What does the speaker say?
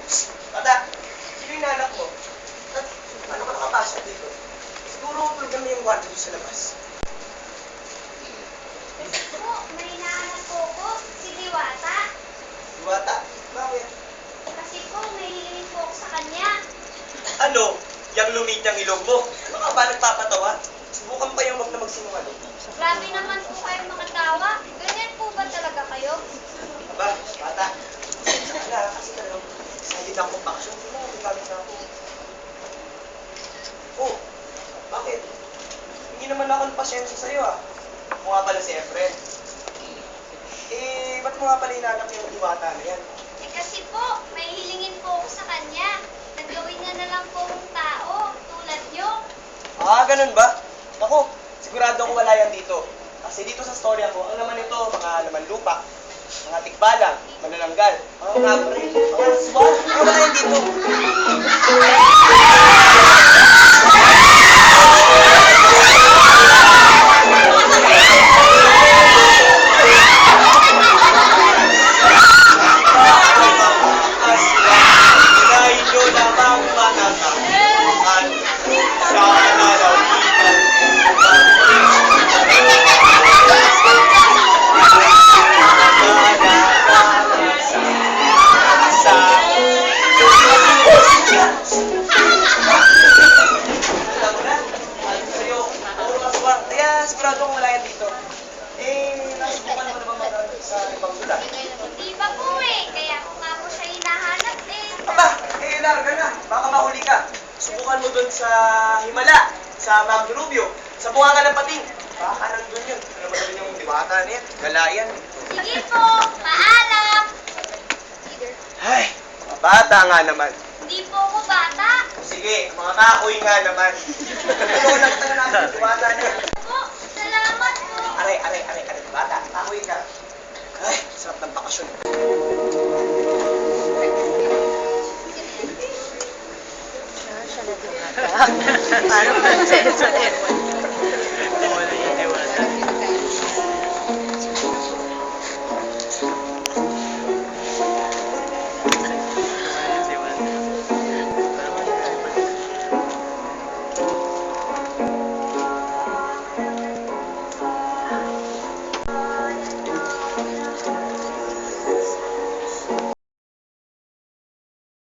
Bata, sino yung anak mo? At paano ka nakapasok dito? Siguro tulog kami yung kwarto sa labas. Kasi po, may naanak po ko, si Diwata. Bata, bakit? Kasi po, may hilingin po ako sa kanya. Ano? Yang lumit ang ilong mo? Ano ka ba nagpapatawa? Subukan pa yung wag na magsinungaling. Grabe naman po kayo makatawa. Ganyan po ba talaga kayo? Aba, bata. Sana, kasi talagang excited ako ng bakasyon. Hindi mo, gagamit na ako. Oh, bakit? Hindi naman ako nagpasensya sa'yo ah. Ako nga pala si Efren. Ba't mo nga pala hinanap yung Diwata na yan? Eh kasi po, may hilingin po ako sa kanya. Nagawin niya na lang po ng tao, tulad niyo. Ah, ganun ba? Ako, sigurado ako wala yan dito. Kasi dito sa storya ko, ang naman ito, mga laman lupa, mga tikbalang, manananggal, mga kapre, mga swat, mga wala yan dito. Dahil nyo lamang matatahan sa lalawigan. Kaya sigurado kong wala yan dito. Nasubukan mo naman mag-aral sa ibang lugar. Di ba po eh, kaya ko nga po siya hinahanap eh. Aba, larga na. Baka mahuli ka. Subukan mo dun sa Himala, sa Mount Rubio, sa Bunganga ng Pating. Baka nandun yun. Ano ba naman yung Diwata na yan? Galayan. Sige po, paalam. Ay, mga bata nga naman. Hindi po ako bata. Sige, mga kahoy nga naman. Ano lang tayo natin yung Diwata na yan. Po, salamat po. Aray, bata, kahoy ka. Ay, sarap ng bakasyon. Parang prinsesa.